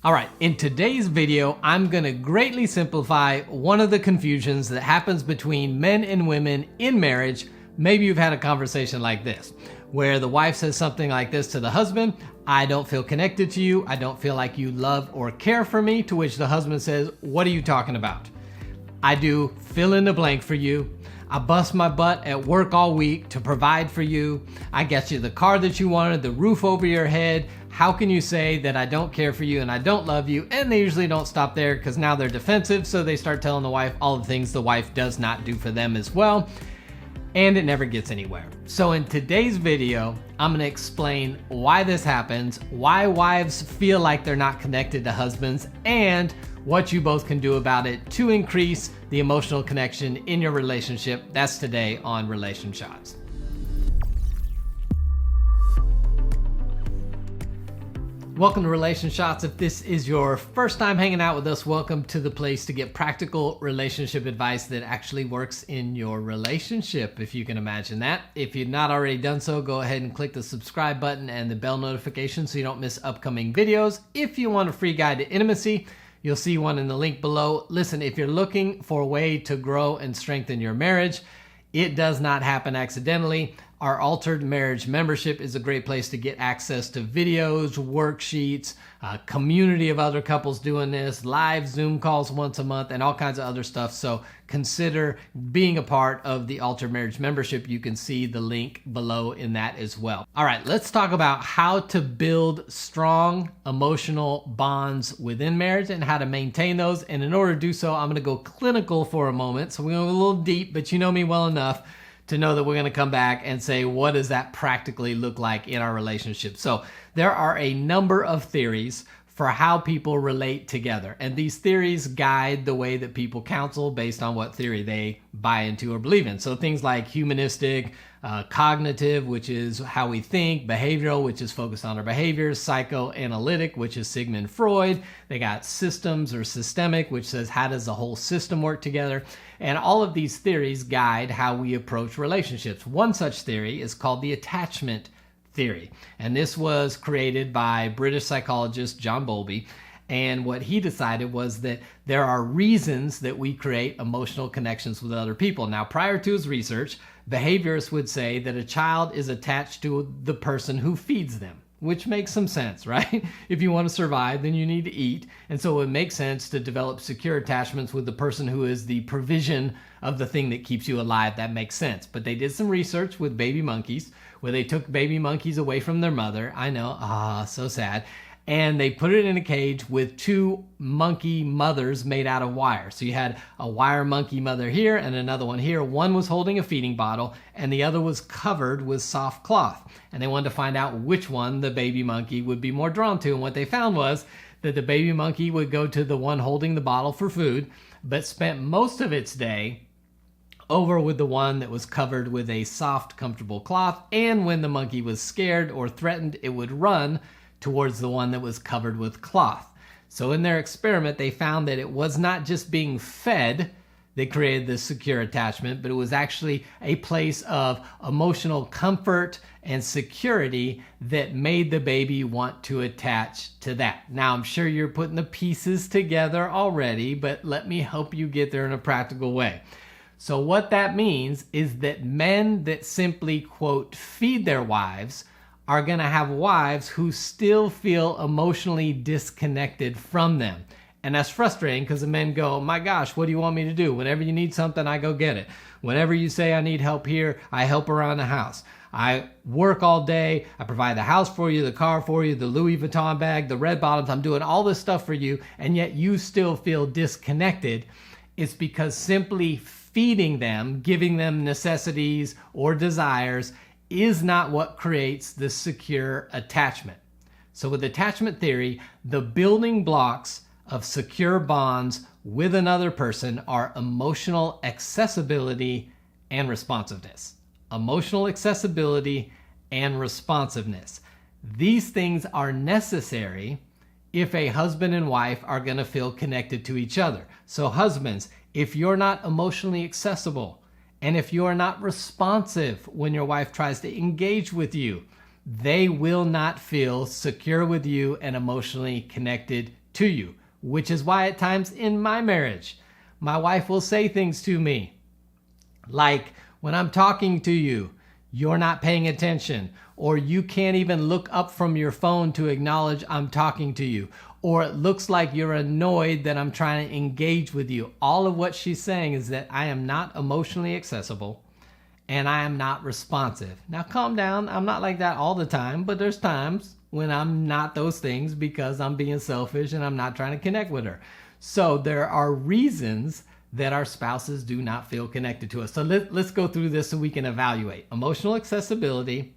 All right, in today's video, I'm gonna greatly simplify one of the confusions that happens between men and women in marriage. Maybe you've had a conversation like this, where the wife says something like this to the husband: I don't feel connected to you, I don't feel like you love or care for me, to which the husband says, what are you talking about? I do fill in the blank for you. I bust my butt at work all week to provide for you. I get you the car that you wanted, the roof over your head. How can you say that I don't care for you and I don't love you? And they usually don't stop there, because now they're defensive, so they start telling the wife all the things the wife does not do for them as well. And it never gets anywhere. So in today's video, I'm gonna explain why this happens, why wives feel like they're not connected to husbands, and what you both can do about it to increase the emotional connection in your relationship. That's today on Relation Shots. Welcome to Relation Shots. If this is your first time hanging out with us, welcome to the place to get practical relationship advice that actually works in your relationship, if you can imagine that. If you've not already done so, go ahead and click the subscribe button and the bell notification so you don't miss upcoming videos. If you want a free guide to intimacy, you'll see one in the link below. Listen, if you're looking for a way to grow and strengthen your marriage, it does not happen accidentally. Our Altered Marriage membership is a great place to get access to videos, worksheets, a community of other couples doing this, live Zoom calls once a month, and all kinds of other stuff. So consider being a part of the Altered Marriage membership. You can see the link below in that as well. All right, let's talk about how to build strong emotional bonds within marriage and how to maintain those. And in order to do so, I'm gonna go clinical for a moment. So we're gonna go a little deep, but you know me well enough to know that we're going to come back and say, what does that practically look like in our relationship? So there are a number of theories for how people relate together. And these theories guide the way that people counsel based on what theory they buy into or believe in. So things like humanistic, cognitive, which is how we think, behavioral, which is focused on our behaviors, psychoanalytic, which is Sigmund Freud. They got systems or systemic, which says how does the whole system work together? And all of these theories guide how we approach relationships. One such theory is called the attachment theory. And this was created by British psychologist John Bowlby. And what he decided was that there are reasons that we create emotional connections with other people. Now, prior to his research, behaviorists would say that a child is attached to the person who feeds them, which makes some sense, right? If you want to survive, then you need to eat. And so it makes sense to develop secure attachments with the person who is the provision of the thing that keeps you alive. That makes sense. But they did some research with baby monkeys where they took baby monkeys away from their mother. I know, so sad. And they put it in a cage with two monkey mothers made out of wire. So you had a wire monkey mother here and another one here. One was holding a feeding bottle and the other was covered with soft cloth. And they wanted to find out which one the baby monkey would be more drawn to. And what they found was that the baby monkey would go to the one holding the bottle for food, but spent most of its day over with the one that was covered with a soft, comfortable cloth. And when the monkey was scared or threatened, it would run towards the one that was covered with cloth. So in their experiment, they found that it was not just being fed that created this secure attachment, but it was actually a place of emotional comfort and security that made the baby want to attach to that. Now, I'm sure you're putting the pieces together already, but let me help you get there in a practical way. So what that means is that men that simply, quote, feed their wives are going to have wives who still feel emotionally disconnected from them. And that's frustrating because the men go, my gosh, what do you want me to do? Whenever you need something, I go get it. Whenever you say I need help here, I help around the house. I work all day. I provide the house for you, the car for you, the Louis Vuitton bag, the red bottoms. I'm doing all this stuff for you, and yet you still feel disconnected. It's because simply feeding them, giving them necessities or desires is not what creates the secure attachment. So with attachment theory, the building blocks of secure bonds with another person are emotional accessibility and responsiveness. Emotional accessibility and responsiveness. These things are necessary if a husband and wife are going to feel connected to each other. So husbands, if you're not emotionally accessible, and if you are not responsive when your wife tries to engage with you, they will not feel secure with you and emotionally connected to you, which is why at times in my marriage, my wife will say things to me like, when I'm talking to you, you're not paying attention, or you can't even look up from your phone to acknowledge I'm talking to you, or it looks like you're annoyed that I'm trying to engage with you. All of what she's saying is that I am not emotionally accessible and I am not responsive. Now calm down. I'm not like that all the time, but there's times when I'm not those things because I'm being selfish and I'm not trying to connect with her. So there are reasons that our spouses do not feel connected to us. So let's go through this so we can evaluate emotional accessibility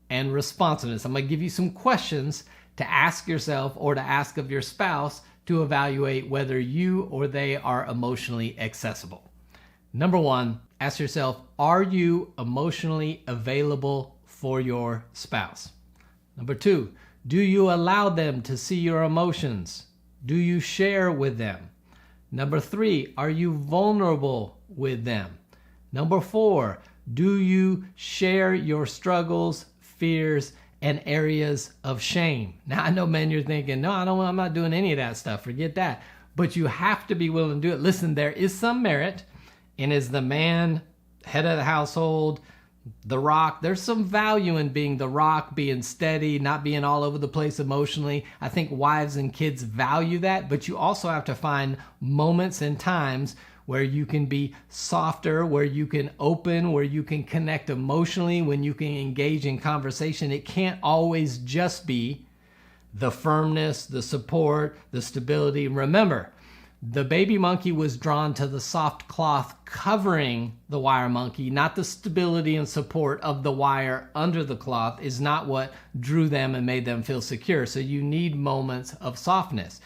and responsiveness. I'm going to give you some questions to ask yourself or to ask of your spouse to evaluate whether you or they are emotionally accessible. Number one, ask yourself, are you emotionally available for your spouse? Number two, do you allow them to see your emotions? Do you share with them? Number three, are you vulnerable with them? Number four, do you share your struggles, fears, and areas of shame? Now, I know, men, you're thinking, no, I'm not doing any of that stuff. Forget that. But you have to be willing to do it. Listen, there is some merit in, as the man, head of the household, the rock. There's some value in being the rock, being steady, not being all over the place emotionally. I think wives and kids value that, but you also have to find moments and times where you can be softer, where you can open, where you can connect emotionally, when you can engage in conversation. It can't always just be the firmness, the support, the stability. Remember, the baby monkey was drawn to the soft cloth covering the wire monkey, not the stability and support of the wire under the cloth is not what drew them and made them feel secure. So you need moments of softness.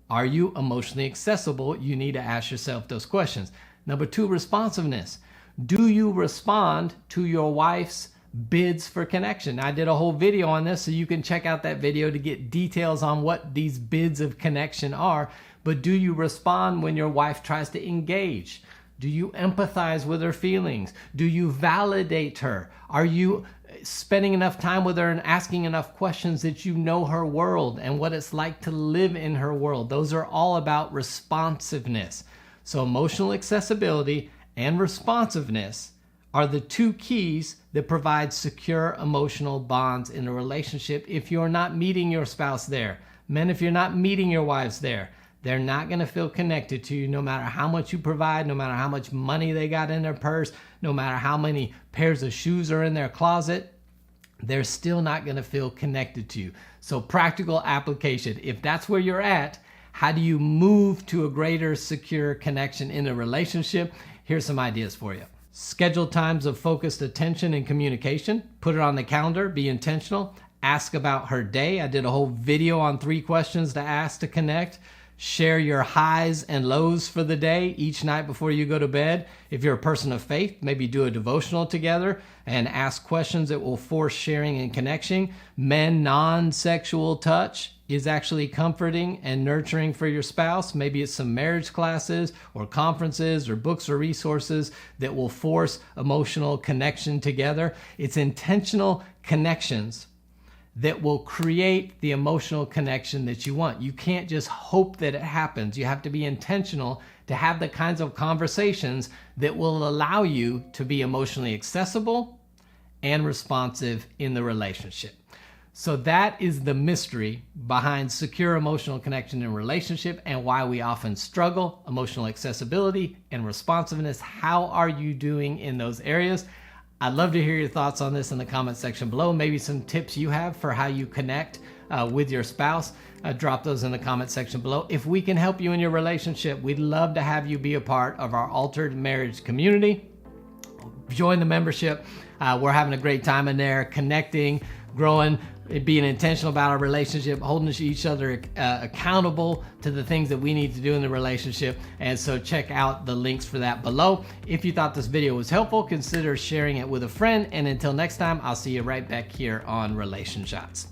Are you emotionally accessible? You need to ask yourself those questions. Number two, responsiveness. Do you respond to your wife's bids for connection? I did a whole video on this, so you can check out that video to get details on what these bids of connection are. But do you respond when your wife tries to engage? Do you empathize with her feelings? Do you validate her? Are you spending enough time with her and asking enough questions that you know her world and what it's like to live in her world? Those are all about responsiveness. So emotional accessibility and responsiveness are the two keys that provide secure emotional bonds in a relationship. If you're not meeting your spouse there, men, if you're not meeting your wives there, they're not going to feel connected to you no matter how much you provide, no matter how much money they got in their purse, no matter how many pairs of shoes are in their closet. They're still not going to feel connected to you. So practical application. If that's where you're at, how do you move to a greater secure connection in a relationship? Here's some ideas for you. Schedule times of focused attention and communication. Put it on the calendar. Be intentional. Ask about her day. I did a whole video on 3 questions to ask to connect. Share your highs and lows for the day each night before you go to bed. If you're a person of faith, maybe do a devotional together and ask questions that will force sharing and connection. Men, non-sexual touch is actually comforting and nurturing for your spouse. Maybe it's some marriage classes or conferences or books or resources that will force emotional connection together. It's intentional connections that will create the emotional connection that you want. You can't just hope that it happens. You have to be intentional to have the kinds of conversations that will allow you to be emotionally accessible and responsive in the relationship. So that is the mystery behind secure emotional connection in relationship and why we often struggle. Emotional accessibility and responsiveness. How are you doing in those areas? I'd love to hear your thoughts on this in the comment section below. Maybe some tips you have for how you connect with your spouse. Drop those in the comment section below. If we can help you in your relationship, we'd love to have you be a part of our Altered Marriage community. Join the membership. We're having a great time in there, connecting, growing, being intentional about our relationship, holding each other accountable to the things that we need to do in the relationship. And so check out the links for that below. If you thought this video was helpful, consider sharing it with a friend. And until next time, I'll see you right back here on Relation Shots.